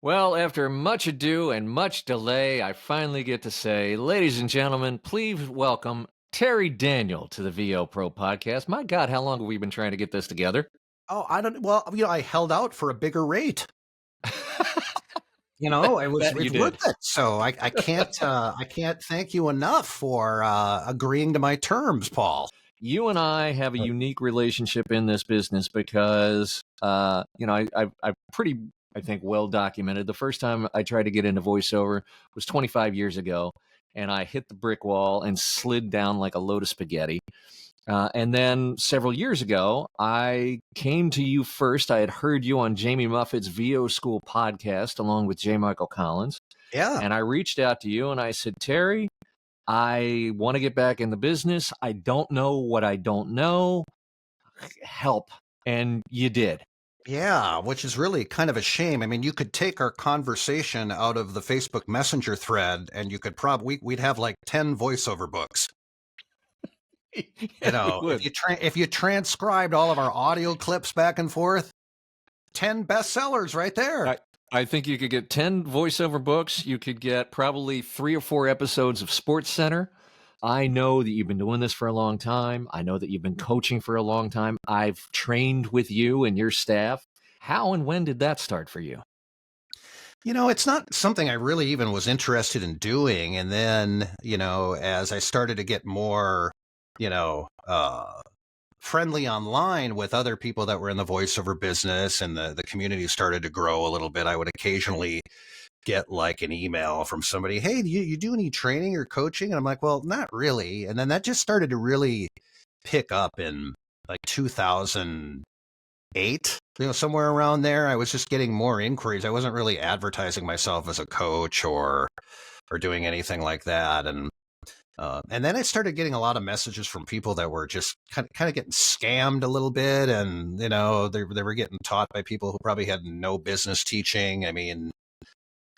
Well, after much ado and much delay, I finally get to say, ladies and gentlemen, please welcome Terry Daniel to the VO Pro podcast. My God, how long have we been trying to get this together? Oh, I don't well, I held out for a bigger rate. That you It's worth did. it. So I can't thank you enough for agreeing to my terms, Paul. You and I have a unique relationship in this business because, I've pretty, I think, well documented. The first time I tried to get into voiceover was 25 years ago, and I hit the brick wall and slid down like a load of spaghetti. And then several years ago, I came to you first. I had heard you on Jamie Muffett's VO School podcast along with J. Michael Collins. Yeah. And I reached out to you and I said, Terry, I want to get back in the business. I don't know what I don't know. Help. And you did. Yeah, which is really kind of a shame. I mean, you could take our conversation out of the Facebook Messenger thread and you could we'd have like 10 voiceover books. If you transcribed all of our audio clips back and forth, 10 bestsellers right there. I think you could get 10 voiceover books. You could get probably 3 or 4 episodes of Sports Center. I know that you've been doing this for a long time. I know that you've been coaching for a long time. I've trained with you and your staff. How and when did that start for you? It's not something I really even was interested in doing. And then, as I started to get more, friendly online with other people that were in the voiceover business and the community started to grow a little bit, I would occasionally get like an email from somebody, hey, do you do any training or coaching? And I'm like, well, not really. And then that just started to really pick up in like 2008, somewhere around there. I was just getting more inquiries. I wasn't really advertising myself as a coach or doing anything like that. And then I started getting a lot of messages from people that were just kind of getting scammed a little bit. And, they were getting taught by people who probably had no business teaching. I mean,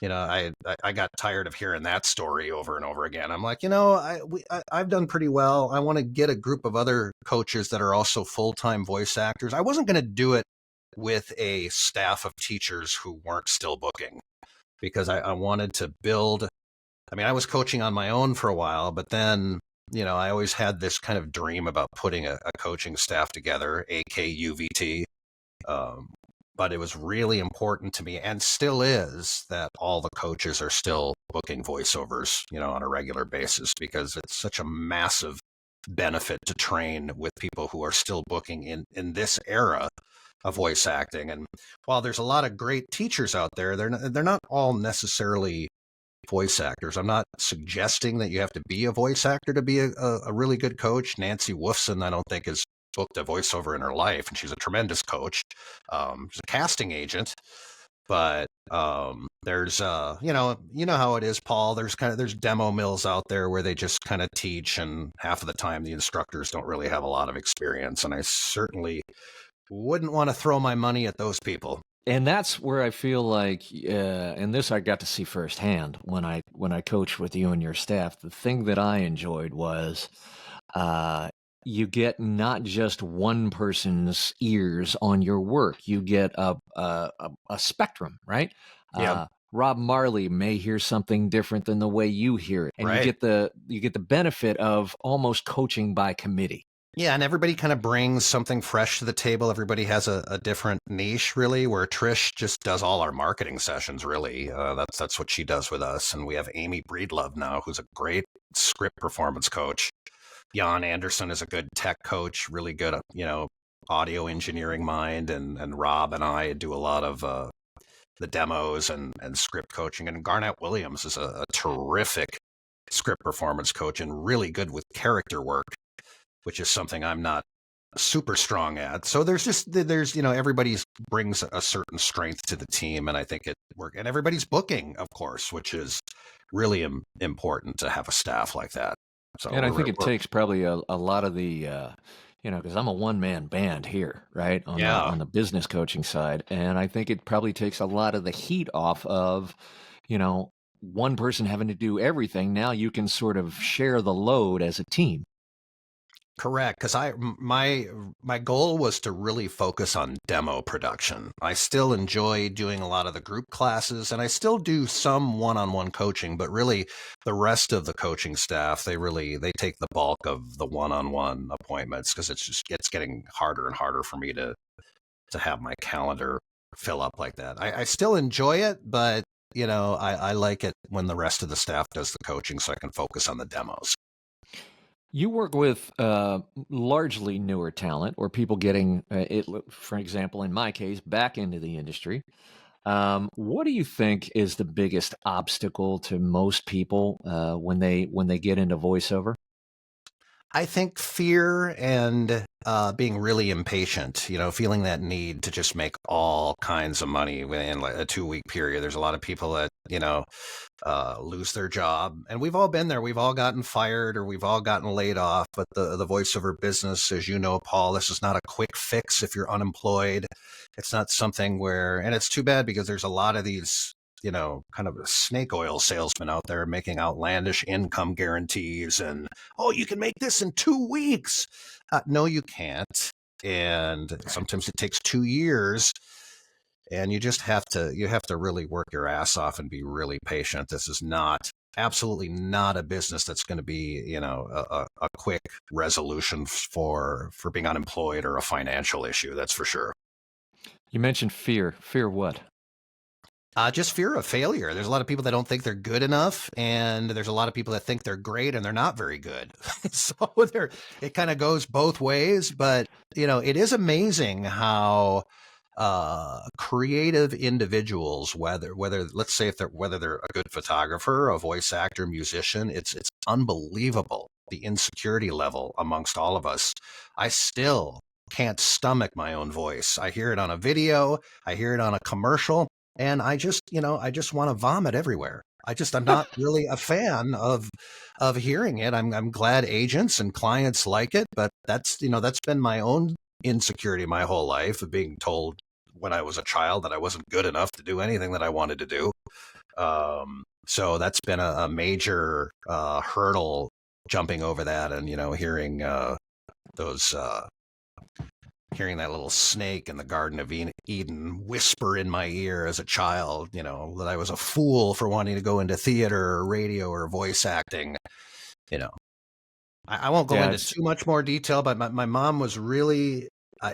I got tired of hearing that story over and over again. I'm like, I've done pretty well. I want to get a group of other coaches that are also full-time voice actors. I wasn't going to do it with a staff of teachers who weren't still booking because I wanted to build. I mean, I was coaching on my own for a while, but then, I always had this kind of dream about putting a coaching staff together, aka UVT. But it was really important to me and still is that all the coaches are still booking voiceovers, on a regular basis because it's such a massive benefit to train with people who are still booking in this era of voice acting. And while there's a lot of great teachers out there, they're not all necessarily voice actors. I'm not suggesting that you have to be a voice actor to be a really good coach. Nancy Wolfson, I don't think, has booked a voiceover in her life, and she's a tremendous coach. She's a casting agent, but there's you know how it is, Paul. There's demo mills out there where they just kind of teach, and half of the time the instructors don't really have a lot of experience, and I certainly wouldn't want to throw my money at those people. And that's where I feel like, and this I got to see firsthand when I coached with you and your staff. The thing that I enjoyed was you get not just one person's ears on your work. You get a spectrum, right? Yeah. Rob Marley may hear something different than the way you hear it, and Right. you get the benefit of almost coaching by committee. Yeah, and everybody kind of brings something fresh to the table. Everybody has a different niche, really, where Trish just does all our marketing sessions, really. That's what she does with us. And we have Amy Breedlove now, who's a great script performance coach. Jan Anderson is a good tech coach, really good, audio engineering mind. And Rob and I do a lot of the demos and script coaching. And Garnett Williams is a terrific script performance coach and really good with character work, which is something I'm not super strong at. So there's everybody brings a certain strength to the team, and I think it works. And everybody's booking, of course, which is really important to have a staff like that. So, And I think it takes probably a lot of the, because I'm a one-man band here, right, on the business coaching side. And I think it probably takes a lot of the heat off of, one person having to do everything. Now you can sort of share the load as a team. Correct, because my goal was to really focus on demo production. I still enjoy doing a lot of the group classes, and I still do some one-on-one coaching, but really the rest of the coaching staff, they take the bulk of the one-on-one appointments because it's getting harder and harder for me to have my calendar fill up like that. I still enjoy it, but I like it when the rest of the staff does the coaching so I can focus on the demos. You work with largely newer talent or people getting, for example, in my case, back into the industry. What do you think is the biggest obstacle to most people when they get into voiceover? I think fear and being really impatient, feeling that need to just make all kinds of money within like a 2 week period. There's a lot of people that, lose their job. And we've all been there. We've all gotten fired or we've all gotten laid off. But the voiceover business, as you know, Paul, this is not a quick fix if you're unemployed. It's not something where, and it's too bad because there's a lot of these kind of snake oil salesmen out there making outlandish income guarantees and, oh, you can make this in 2 weeks. No, you can't. And sometimes it takes 2 years and you have to really work your ass off and be really patient. This is absolutely not a business that's going to be, a quick resolution for being unemployed or a financial issue. That's for sure. You mentioned fear. Fear what? Just fear of failure. There's a lot of people that don't think they're good enough, and there's a lot of people that think they're great and they're not very good. So it kind of goes both ways. But it is amazing how creative individuals, whether let's say whether they're a good photographer, a voice actor, musician, it's unbelievable the insecurity level amongst all of us. I still can't stomach my own voice. I hear it on a video, I hear it on a commercial. And I just want to vomit everywhere. I'm not really a fan of hearing it. I'm glad agents and clients like it, but that's been my own insecurity my whole life of being told when I was a child that I wasn't good enough to do anything that I wanted to do. So that's been a major hurdle jumping over that and, hearing those hearing that little snake in the Garden of Eden whisper in my ear as a child, that I was a fool for wanting to go into theater or radio or voice acting. I won't go into too much more detail, but my mom was really,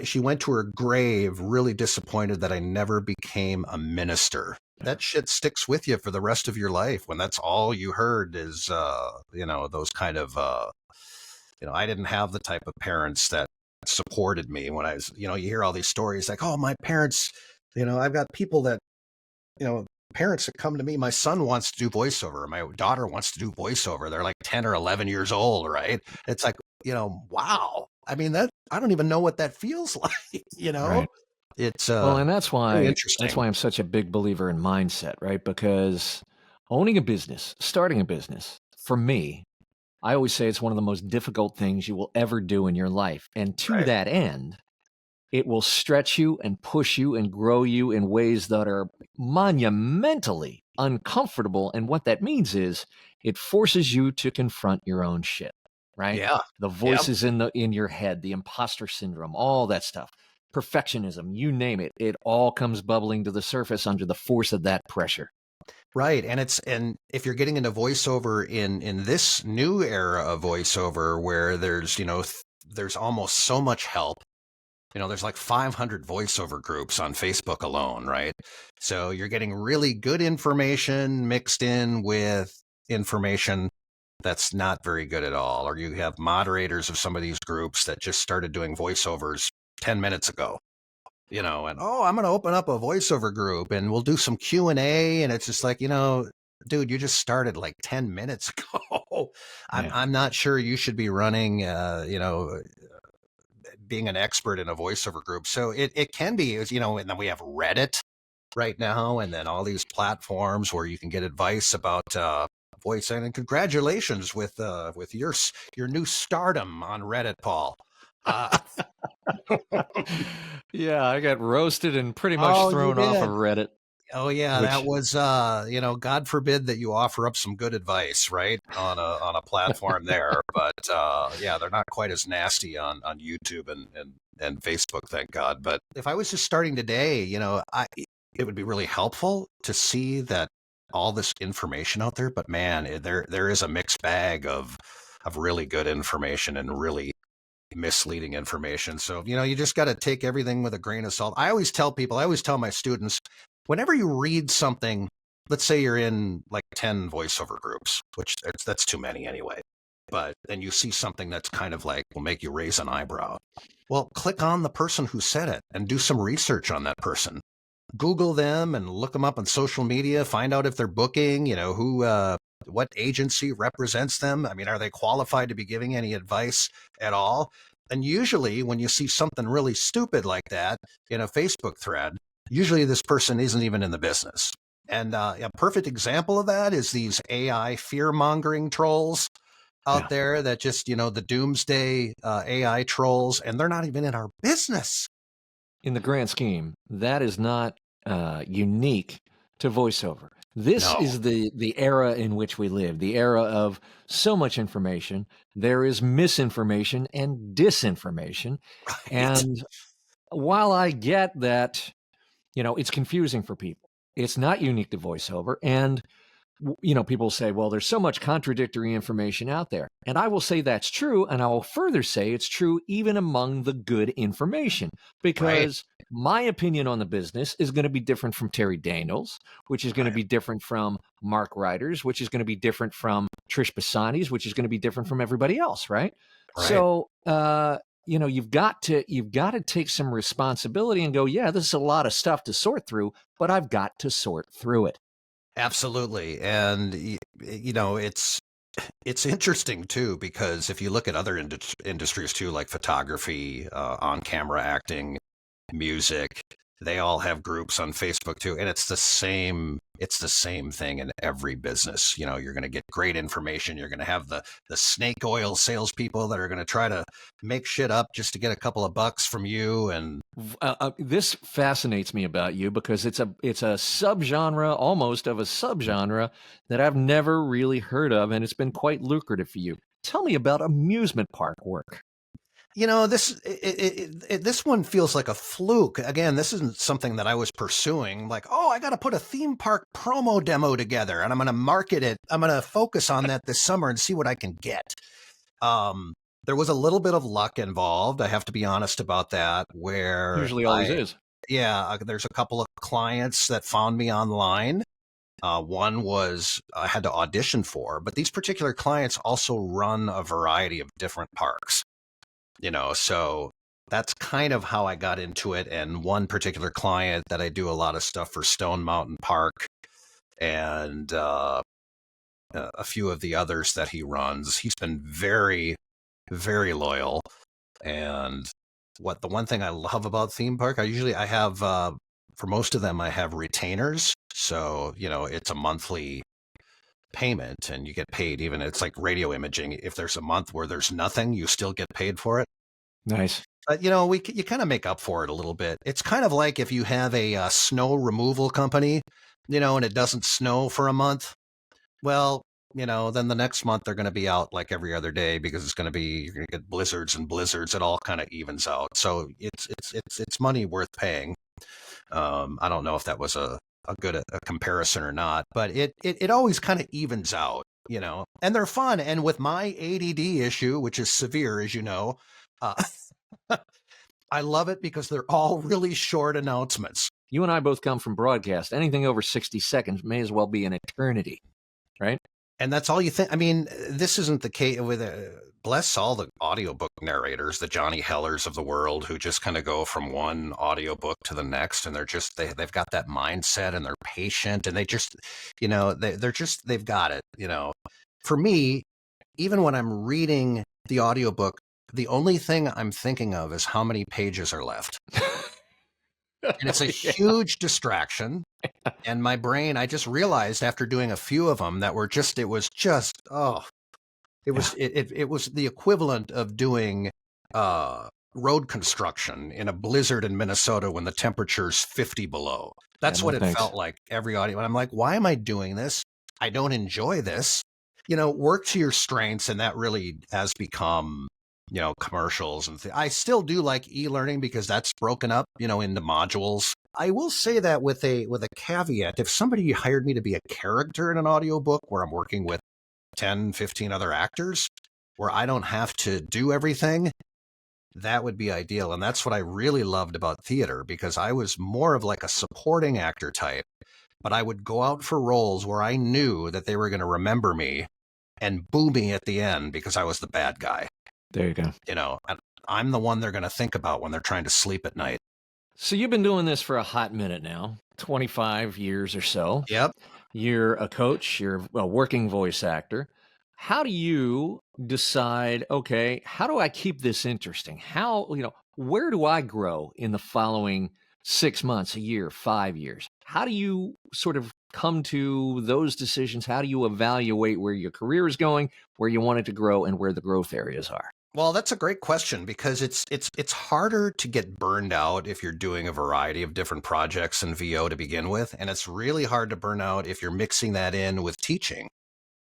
she went to her grave really disappointed that I never became a minister. That shit sticks with you for the rest of your life when that's all you heard is, those kind of, I didn't have the type of parents that supported me when I was, you hear all these stories like, oh, my parents, I've got people that, parents that come to me, my son wants to do voiceover, my daughter wants to do voiceover. They're like 10 or 11 years old, right? It's like, wow. I mean, I don't even know what that feels like, Right. It's Well, and interesting. that's why I'm such a big believer in mindset, right? Because owning a business, starting a business, for me, I always say it's one of the most difficult things you will ever do in your life. And to Right. that end, it will stretch you and push you and grow you in ways that are monumentally uncomfortable. And what that means is it forces you to confront your own shit, right? Yeah. The Yep. voices in your head, the imposter syndrome, all that stuff, perfectionism, you name it, it all comes bubbling to the surface under the force of that pressure. Right. And if you're getting into voiceover in this new era of voiceover where there's, there's almost so much help, there's like 500 voiceover groups on Facebook alone, right? So you're getting really good information mixed in with information that's not very good at all. Or you have moderators of some of these groups that just started doing voiceovers 10 minutes ago. And I'm going to open up a voiceover group and we'll do some Q&A. And it's just like, dude, you just started like 10 minutes ago. I'm not sure you should be running, being an expert in a voiceover group. So it can be, and then we have Reddit right now, and then all these platforms where you can get advice about voice. And congratulations with your new stardom on Reddit, Paul. Yeah, I got roasted and pretty much thrown off of Reddit. Oh yeah, that which was God forbid that you offer up some good advice, right? On a platform there. But yeah, they're not quite as nasty on YouTube and Facebook, thank God. But if I was just starting today, it would be really helpful to see that all this information out there, but man, there is a mixed bag of really good information and really misleading information. So, you just got to take everything with a grain of salt. I always tell my students, whenever you read something, let's say you're in like 10 voiceover groups, which that's too many anyway, but then you see something that's kind of like will make you raise an eyebrow. Well, click on the person who said it and do some research on that person. Google them and look them up on social media, find out if they're booking, what agency represents them. I mean, are they qualified to be giving any advice at all? And usually when you see something really stupid like that in a Facebook thread, usually this person isn't even in the business. And a perfect example of that is these AI fear-mongering trolls out there that just, the doomsday AI trolls, and they're not even in our business. in the grand scheme, that is not unique to voiceover. This is the era in which we live, the era of so much information. There is misinformation and disinformation. Right. And while I get that, it's confusing for people, it's not unique to voiceover. And people say, well, there's so much contradictory information out there. And I will say that's true. And I will further say it's true even among the good information, because my opinion on the business is going to be different from Terry Daniels, which is going to be different from Mark Ryder's, which is going to be different from Trish Bassani's, which is going to be different from everybody else. Right. So, you've got to take some responsibility and go, yeah, this is a lot of stuff to sort through, but I've got to sort through it. Absolutely. And, it's interesting too, because if you look at other industries too, like photography, on-camera acting, music, they all have groups on Facebook too. And it's the same thing in every business. You're going to get great information. You're going to have the snake oil salespeople that are going to try to make shit up just to get a couple of bucks from you. And this fascinates me about you, because it's a subgenre, almost of a subgenre, that I've never really heard of, and it's been quite lucrative for you. Tell me about amusement park work. This one feels like a fluke. Again, this isn't something that I was pursuing. Like, I got to put a theme park promo demo together, and I'm going to market it. I'm going to focus on that this summer and see what I can get. There was a little bit of luck involved. I have to be honest about that. Where usually always is. Yeah, there's a couple of clients that found me online. One was I had to audition for, but these particular clients also run a variety of different parks. So that's kind of how I got into it. And one particular client that I do a lot of stuff for, Stone Mountain Park, and a few of the others that he runs. He's been very, very loyal. And the one thing I love about theme park, I have, for most of them, I have retainers. So, it's a monthly payment, and you get paid. Even it's like radio imaging. If there's a month where there's nothing, you still get paid for it. Nice. But you kind of make up for it a little bit. It's kind of like if you have a snow removal company, and it doesn't snow for a month. Well, then the next month they're going to be out like every other day, because you're going to get blizzards and blizzards. It all kind of evens out. So it's money worth paying. I don't know if that was a good comparison or not, but it always kind of evens out, and they're fun. And with my ADD issue, which is severe, as you know, I love it because they're all really short announcements. You and I both come from broadcast. Anything over 60 seconds may as well be an eternity, right? And that's all you think. I mean, this isn't the case with, bless all the audiobook narrators, the Johnny Hellers of the world, who just kind of go from one audiobook to the next, and they've got that mindset, and they're patient, and they just, they've got it. For me, even when I'm reading the audiobook, the only thing I'm thinking of is how many pages are left. And it's a huge distraction. And my brain, I just realized after doing a few of them that it was the equivalent of doing road construction in a blizzard in Minnesota when the temperature's 50 below. That's no what it thanks. felt like every audio. And I'm like, why am I doing this? I don't enjoy this. Work to your strengths, and that really has become, commercials and I still do like e-learning because that's broken up, into modules. I will say that with a caveat. If somebody hired me to be a character in an audiobook where I'm working with 10, 15 other actors, where I don't have to do everything, that would be ideal. And that's what I really loved about theater, because I was more of like a supporting actor type, but I would go out for roles where I knew that they were going to remember me and boo me at the end because I was the bad guy. There you go. I'm the one they're going to think about when they're trying to sleep at night. So you've been doing this for a hot minute now, 25 years or so. Yep. You're a coach, you're a working voice actor. How do you decide, okay, how do I keep this interesting? Where do I grow in the following 6 months, a year, 5 years? How do you sort of come to those decisions? How do you evaluate where your career is going, where you want it to grow, and where the growth areas are? Well, that's a great question, because it's harder to get burned out if you're doing a variety of different projects in VO to begin with, and it's really hard to burn out if you're mixing that in with teaching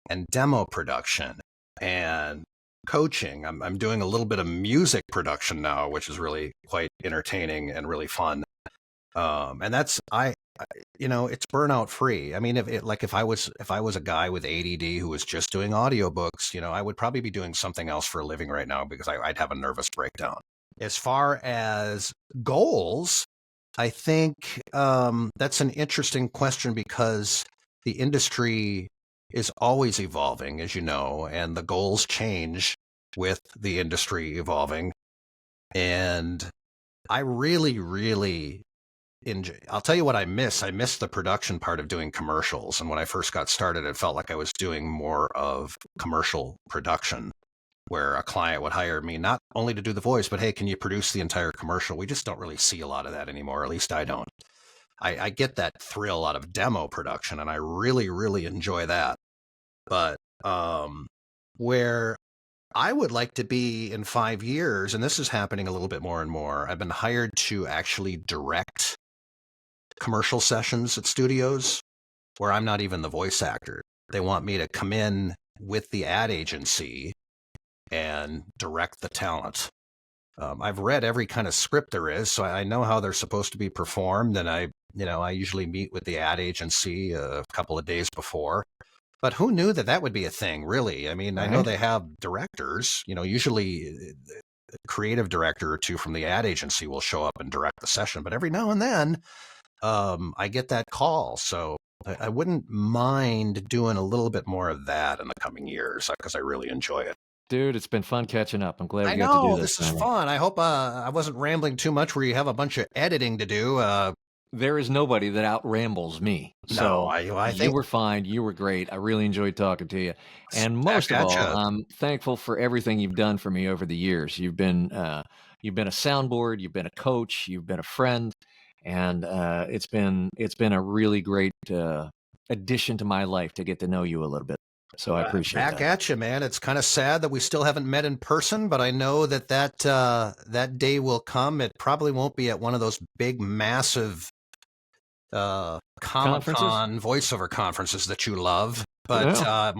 and demo production and coaching. I'm doing a little bit of music production now, which is really quite entertaining and really fun. And that's it's burnout free. I mean, if I was a guy with ADD who was just doing audiobooks, I would probably be doing something else for a living right now, because I'd have a nervous breakdown. As far as goals, I think that's an interesting question, because the industry is always evolving, as you know, and the goals change with the industry evolving. And I really, really I'll tell you what I miss. I miss the production part of doing commercials. And when I first got started, it felt like I was doing more of commercial production, where a client would hire me not only to do the voice, but hey, can you produce the entire commercial? We just don't really see a lot of that anymore. At least I don't. I get that thrill out of demo production, and I really, really enjoy that. But where I would like to be in 5 years, and this is happening a little bit more and more, I've been hired to actually direct commercial sessions at studios where I'm not even the voice actor. They want me to come in with the ad agency and direct the talent. I've read every kind of script there is, so I know how they're supposed to be performed, and I usually meet with the ad agency a couple of days before. But who knew that would be a thing, really? I mean, right. I know they have directors, usually a creative director or two from the ad agency will show up and direct the session, but every now and then I get that call. So I wouldn't mind doing a little bit more of that in the coming years, because I really enjoy it. Dude, it's been fun catching up. I'm glad we got to do this. This is fun. I hope I wasn't rambling too much where you have a bunch of editing to do. There is nobody that out-rambles me. So I think you were fine. You were great. I really enjoyed talking to you. And most of all, I'm thankful for everything you've done for me over the years. You've been a soundboard. You've been a coach. You've been a friend. And it's been a really great addition to my life to get to know you a little bit. So I appreciate that. Back at you, man. It's kind of sad that we still haven't met in person, but I know that day will come. It probably won't be at one of those big, massive Comic-Con voiceover conferences that you love, but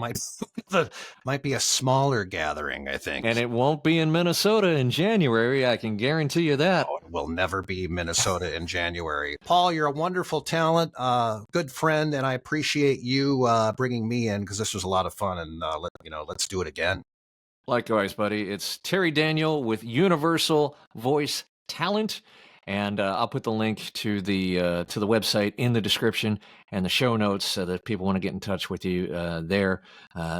might be a smaller gathering, I think. And it won't be in Minnesota in January. I can guarantee you that. Oh, it will never be Minnesota in January. Paul, you're a wonderful talent, good friend, and I appreciate you bringing me in, because this was a lot of fun. And let's do it again. Likewise, buddy. It's Terry Daniel with Universal Voice Talent. And I'll put the link to the website in the description and the show notes, so that if people want to get in touch with you there,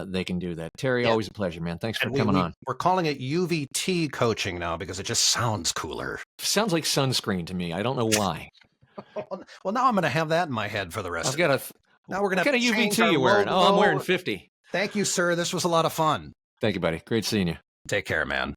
they can do that. Terry, always a pleasure, man. Thanks for coming on. We're calling it UVT Coaching now because it just sounds cooler. Sounds like sunscreen to me. I don't know why. Well, now I'm going to have that in my head for the rest of it. Now we're going to have to change UVT you wearing? Oh, I'm wearing 50. Thank you, sir. This was a lot of fun. Thank you, buddy. Great seeing you. Take care, man.